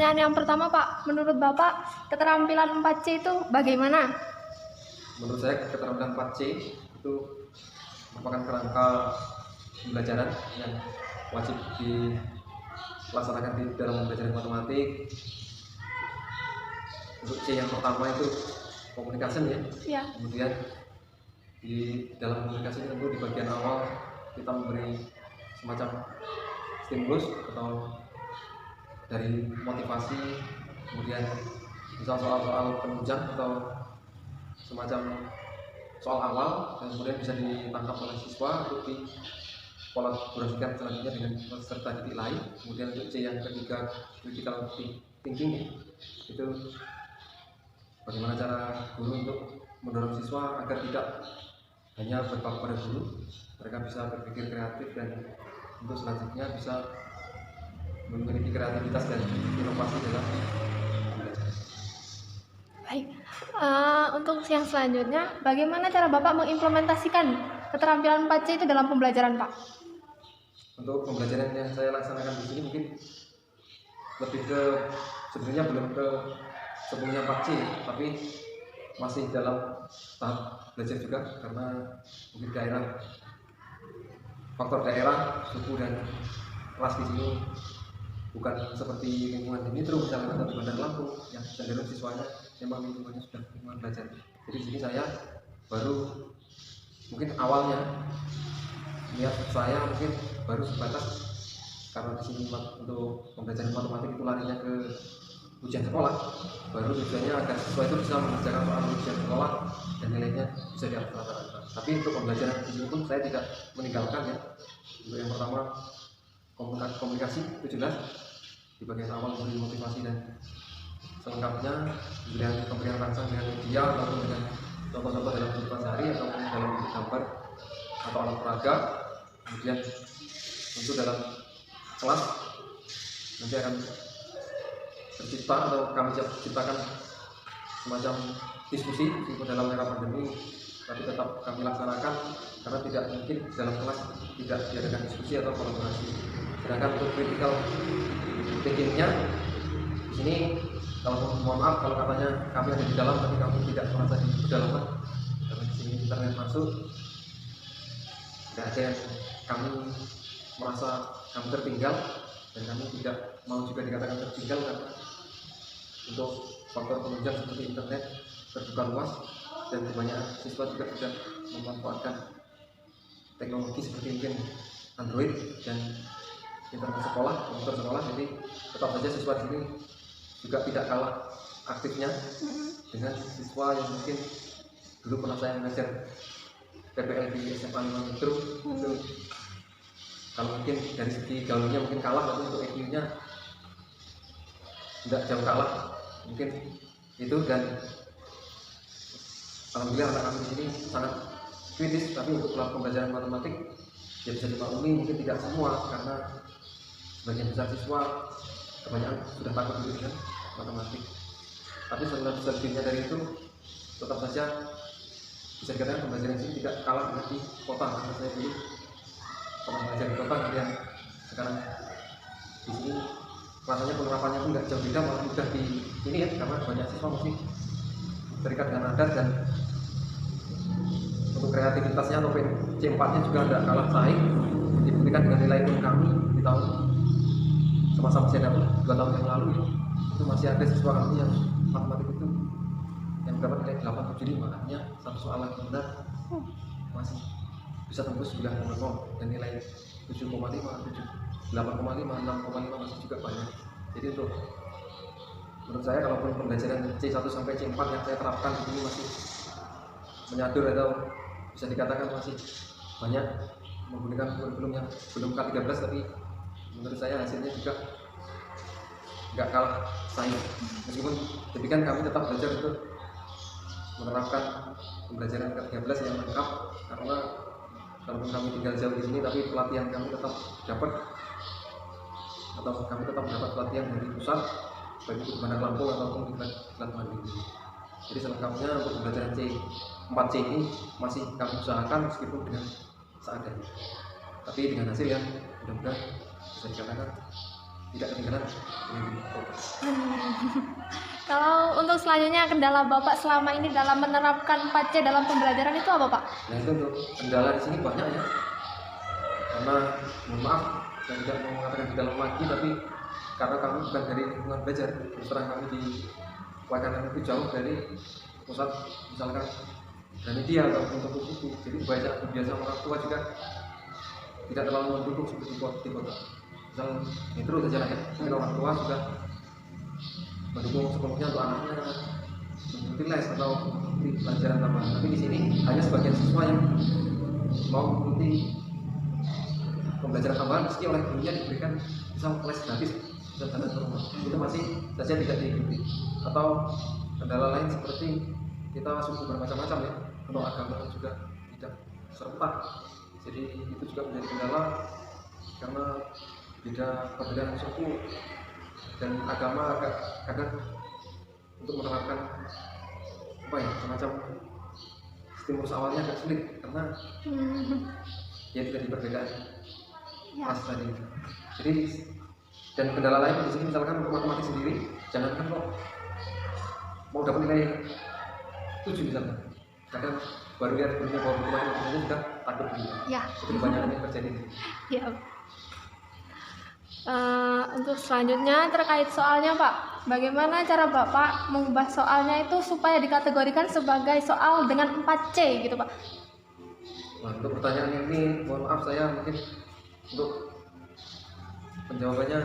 pertanyaan yang pertama Pak, menurut Bapak keterampilan 4C itu bagaimana? Menurut saya keterampilan 4C itu merupakan kerangka pembelajaran yang wajib dilaksanakan di dalam pembelajaran matematik. Untuk C yang pertama itu communication ya. Kemudian di dalam komunikasi tentu di bagian awal kita memberi semacam stimulus atau dari motivasi, kemudian misal soal-soal penunjang atau semacam soal awal, dan kemudian bisa ditangkap oleh siswa untuk dikolaborasikan selanjutnya dengan peserta didik lain. Kemudian untuk C yang ketiga critical thinking itu bagaimana cara guru untuk mendorong siswa agar tidak hanya berpaku pada guru, mereka bisa berpikir kreatif dan untuk selanjutnya bisa memiliki kreativitas dan inovasi dalam belajar. Baik, untuk yang selanjutnya, bagaimana cara Bapak mengimplementasikan keterampilan 4C itu dalam pembelajaran Pak? Untuk pembelajaran yang saya laksanakan di sini mungkin lebih ke sebenarnya belum ke sepenuhnya 4C, tapi masih dalam tahap belajar juga karena mungkin faktor daerah, suku dan kelas di sini bukan seperti lingkungan Dimitru misalnya atau di Bandar Lampung yang cenderung siswanya memang lingkungannya sudah lingkungan belajar. Jadi di sini saya baru mungkin awalnya niat saya mungkin baru sebatas karena di sini untuk pembelajaran matematik itu larinya ke ujian sekolah, baru tujuannya agar siswa itu bisa mengerjakan soal ujian sekolah dan nilainya bisa di atas rata-rata. Tapi untuk pembelajaran di sini pun saya tidak meninggalkan ya. Untuk yang pertama komunikasi itu jelas di bagian awal memberi motivasi dan selengkapnya pemberian rangsang dengan media ataupun dengan contoh-contoh dalam kehidupan sehari ataupun dalam bentuk gambar atau alat peraga. Kemudian untuk dalam kelas nanti akan tercipta atau kami ciptakan semacam diskusi meskipun dalam era pandemi, tapi tetap kami laksanakan karena tidak mungkin dalam kelas tidak diadakan diskusi atau kolaborasi. Sedangkan untuk critical thinkingnya di sini, kalau mohon maaf kalau katanya kami ada di dalam tapi kami tidak merasa di pedalaman karena di sini internet masuk, tidak ada yang kami merasa kami tertinggal dan kami tidak mau juga dikatakan tertinggal karena untuk faktor penunjang seperti internet terbuka luas dan kebanyakan siswa juga sudah memanfaatkan teknologi seperti mungkin Android dan internet sekolah, komputer sekolah. Jadi tetap saja siswa di sini juga tidak kalah aktifnya dengan siswa yang mungkin dulu pernah saya mengajar PPL di SMA 5 Metro. Itu kalau mungkin dari segi gaulnya mungkin kalah, tapi untuk IQ-nya tidak jauh kalah mungkin itu. Dan alhamdulillah anak kami di sini sangat kritis, tapi untuk pembelajaran matematik ya bisa dimaklumi mungkin tidak semua karena sebagian besar siswa kebanyakan sudah takut dulu dengan matematik. Tapi selebihnya dari itu tetap saja bisa dikatakan pembelajaran ini tidak kalah dengan di kota, karena saya dulu pernah belajar di kota, kemudian sekarang di sini rasanya penerapannya pun nggak jauh beda, malah mudah di ini ya, karena banyak siswa masih terikat dengan adat dan untuk kreativitasnya atau C4 nya juga tidak kalah saing. Dibuktikan dengan nilai pun kami di tahun semasa masih ada 2 tahun yang lalu itu masih ada siswa kami yang matematik itu yang dapat nilai 875, artinya satu soal lagi benar masih bisa tembus 9,0 dan nilai 7,5, 8,5, 6,5 masih juga banyak. Jadi untuk menurut saya kalaupun pembelajaran C1 sampai C4 yang saya terapkan di sini masih menyadur atau bisa dikatakan masih banyak menggunakan kurikulum yang belum K13, tapi menurut saya hasilnya juga nggak kalah saing. Meskipun demikian kami tetap belajar untuk menerapkan pembelajaran K13 yang lengkap, karena kalaupun kami tinggal jauh di sini tapi pelatihan kami tetap dapat, atau kami tetap mendapat pelatihan dari pusat baik itu di Bandar Lampung ataupun di Klat Mandiri. Jadi selengkapnya untuk pembelajaran C4C ini masih kami usahakan meskipun dengan seadanya, tapi dengan hasil yang mudah-mudahan bisa dikatakan tidak ketinggalan dengan progres. Kalau untuk selanjutnya kendala Bapak selama ini dalam menerapkan 4C dalam pembelajaran itu apa, Pak? Nah itu untuk kendala di sini banyak ya, karena mohon maaf saya tidak mau mengatakan kendala lagi, tapi karena kami bukan dari lingkungan belajar, terus terang kami di Wakanan itu jauh dari pusat misalkan dan media atau untuk buku, jadi banyak kebiasaan orang tua juga tidak terlalu mendukung seperti di kota. Misal metro saja lah ya, mungkin orang tua sudah mendukung sepenuhnya untuk anaknya mengikuti les atau mengikuti pelajaran tambahan. Tapi di sini hanya sebagian siswa yang mau mengikuti pembelajaran tambahan meski oleh gurunya diberikan misal les gratis dan tanda ke rumah, itu masih saja tidak diikuti. Atau kendala lain seperti kita suku bermacam-macam ya, atau agama juga tidak serentak, jadi itu juga menjadi kendala karena perbedaan suku dan agama agak kadang untuk menerapkan apa ya, semacam stimulus awalnya agak sulit karena ya tidak diperbedaan ras tadi. Jadi dan kendala lain di sini misalkan untuk matematik sendiri, jangankan kok mau dapat nilai 7 misalkan, kadang baru lihat gurunya bawa buku matematik saja sudah takut dulu. Ya. Itu kebanyakan yang terjadi. Ya. Untuk selanjutnya terkait soalnya, Pak, bagaimana cara Bapak mengubah soalnya itu supaya dikategorikan sebagai soal dengan 4C gitu, Pak? Nah, untuk pertanyaan ini mohon maaf saya mungkin untuk penjawabannya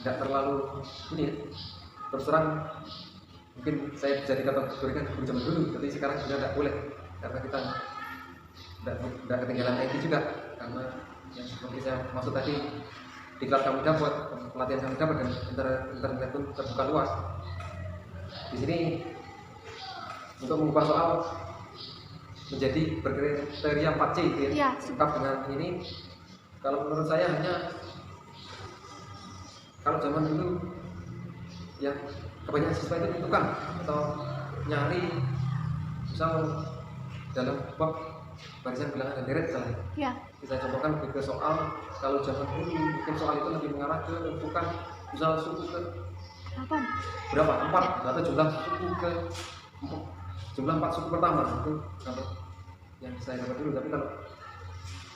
tidak terlalu ini ya. Terus terang mungkin saya bisa dikategorikan guru zaman dulu, tapi sekarang sudah tidak boleh karena kita tidak ketinggalan IT juga, karena yang seperti saya maksud tadi, diklat kami dapat, pelatihan kami dapat, dan internet pun terbuka luas. Di sini untuk mengubah soal menjadi berkriteria 4C gitu ya, lengkap dengan ini. Kalau menurut saya hanya kalau zaman dulu ya kebanyakan siswa itu menentukan atau nyari misal dalam bab barisan bilangan dan deret misalnya. Ya. Bisa contohkan lebih ke soal, kalau zaman dulu mungkin soal itu lebih mengarah ke menentukan misal suku ke berapa? 4 atau jumlah suku ke jumlah 4 suku pertama itu kalau yang saya dapat dulu. Tapi kalau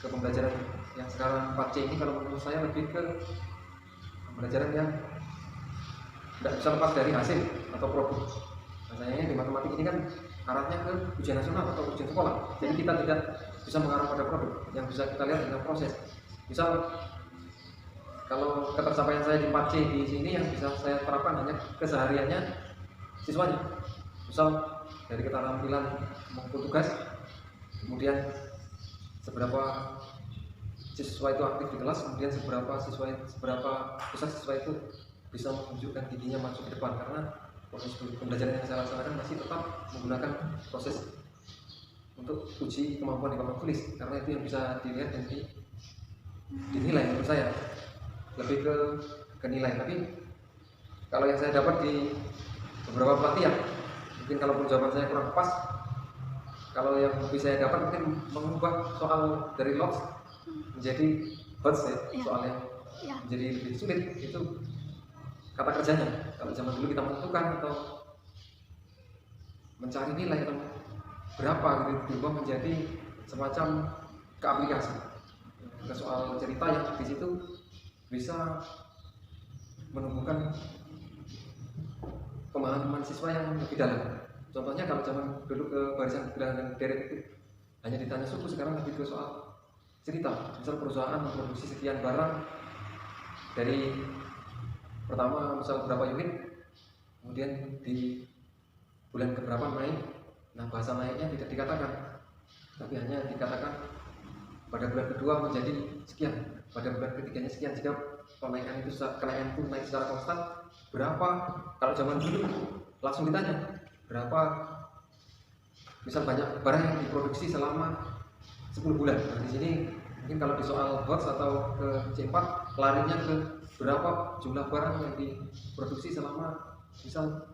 ke pembelajaran yang sekarang 4C ini kalau menurut saya lebih ke pembelajaran yang tidak bisa lepas dari hasil atau produk. Misalnya di matematik ini kan arahnya ke ujian nasional atau ujian sekolah, jadi kita tidak bisa mengarah pada produk yang bisa kita lihat dengan proses. Misal kalau ketercapaian saya di 4C di sini yang bisa saya terapkan hanya kesehariannya siswanya. Misal dari keterampilan maupun tugas, kemudian seberapa siswa itu aktif di kelas, kemudian seberapa besar siswa itu bisa menunjukkan giginya maju ke depan, karena proses pembelajaran yang saya laksanakan masih tetap menggunakan proses untuk uji kemampuan di papan tulis, karena itu yang bisa dilihat dan dinilai. Menurut saya lebih ke nilai. Tapi kalau yang saya dapat di beberapa pelatihan, mungkin kalau jawaban saya kurang pas, kalau yang lebih saya dapat mungkin mengubah soal dari logs menjadi HOTS ya, soal yang menjadi lebih sulit itu kata kerjanya. Kalau zaman dulu kita menentukan atau mencari nilai atau berapa gitu, berubah menjadi semacam ke aplikasi, ke soal cerita yang di situ bisa menumbuhkan pemahaman siswa yang lebih dalam. Contohnya kalau zaman dulu ke barisan bilangan dan deret itu hanya ditanya suku, sekarang lebih ke soal cerita. Misal perusahaan memproduksi sekian barang dari pertama misal berapa unit, kemudian di bulan keberapa naik. Nah, bahasa naiknya tidak dikatakan, tapi hanya dikatakan pada bulan kedua menjadi sekian, pada bulan ketiganya sekian. Jika kenaikan itu naik secara konstan, berapa? Kalau zaman dulu langsung ditanya berapa, misal banyak barang yang diproduksi selama 10 bulan. Nah, di sini mungkin kalau di soal HOTS atau ke C4 larinya ke berapa jumlah barang yang diproduksi selama misal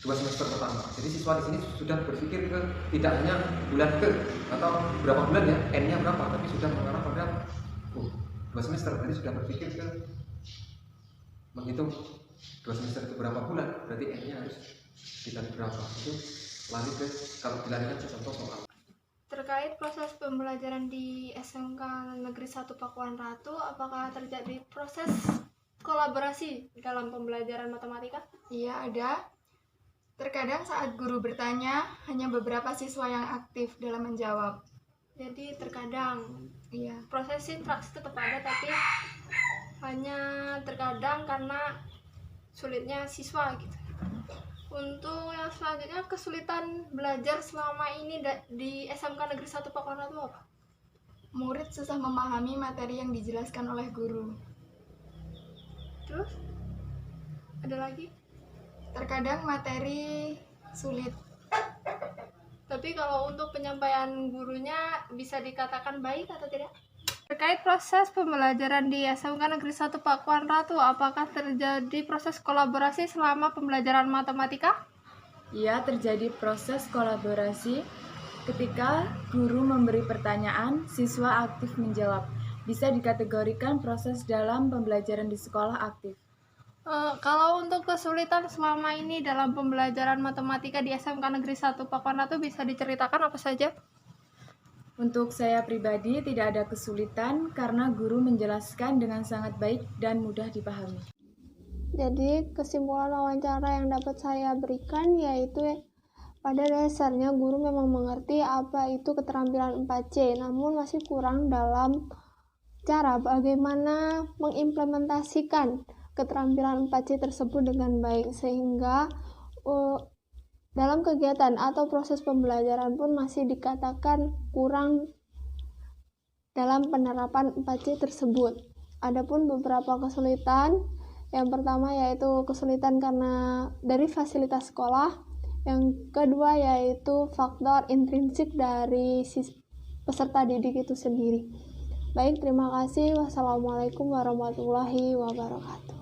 2 semester pertama. Jadi siswa di sini sudah berpikir ke tidak hanya bulan ke atau berapa bulan ya, N-nya berapa, tapi sudah mengarah pada 2 semester. Jadi sudah berpikir ke menghitung 2 semester itu berapa bulan, berarti N-nya harus dikali berapa. Itu lari ke, kalau dilarikan ke contoh soal. Terkait proses pembelajaran di SMK Negeri 1 Pakuan Ratu, apakah terjadi proses kolaborasi dalam pembelajaran matematika? Iya, ada. Terkadang saat guru bertanya, hanya beberapa siswa yang aktif dalam menjawab. Jadi terkadang Iya. proses interaksi tetap ada, tapi hanya terkadang karena sulitnya siswa gitu. Untuk yang selanjutnya, kesulitan belajar selama ini di SMK Negeri 1 Pakuan Ratu apa? Murid susah memahami materi yang dijelaskan oleh guru. Terus ada lagi? Terkadang materi sulit. Tapi kalau untuk penyampaian gurunya bisa dikatakan baik atau tidak? Terkait proses pembelajaran di SMK Negeri 1 Pakuan Ratu, apakah terjadi proses kolaborasi selama pembelajaran matematika? Iya, terjadi proses kolaborasi ketika guru memberi pertanyaan, siswa aktif menjawab. Bisa dikategorikan proses dalam pembelajaran di sekolah aktif. Kalau untuk kesulitan selama ini dalam pembelajaran matematika di SMK Negeri 1 Pakuan Ratu bisa diceritakan apa saja? Untuk saya pribadi tidak ada kesulitan karena guru menjelaskan dengan sangat baik dan mudah dipahami. Jadi kesimpulan wawancara yang dapat saya berikan yaitu pada dasarnya guru memang mengerti apa itu keterampilan 4C, namun masih kurang dalam cara bagaimana mengimplementasikan keterampilan 4C tersebut dengan baik, sehingga dalam kegiatan atau proses pembelajaran pun masih dikatakan kurang dalam penerapan 4C tersebut. Adapun beberapa kesulitan, yang pertama yaitu kesulitan karena dari fasilitas sekolah, yang kedua yaitu faktor intrinsik dari peserta didik itu sendiri. Baik, terima kasih. Wassalamualaikum warahmatullahi wabarakatuh.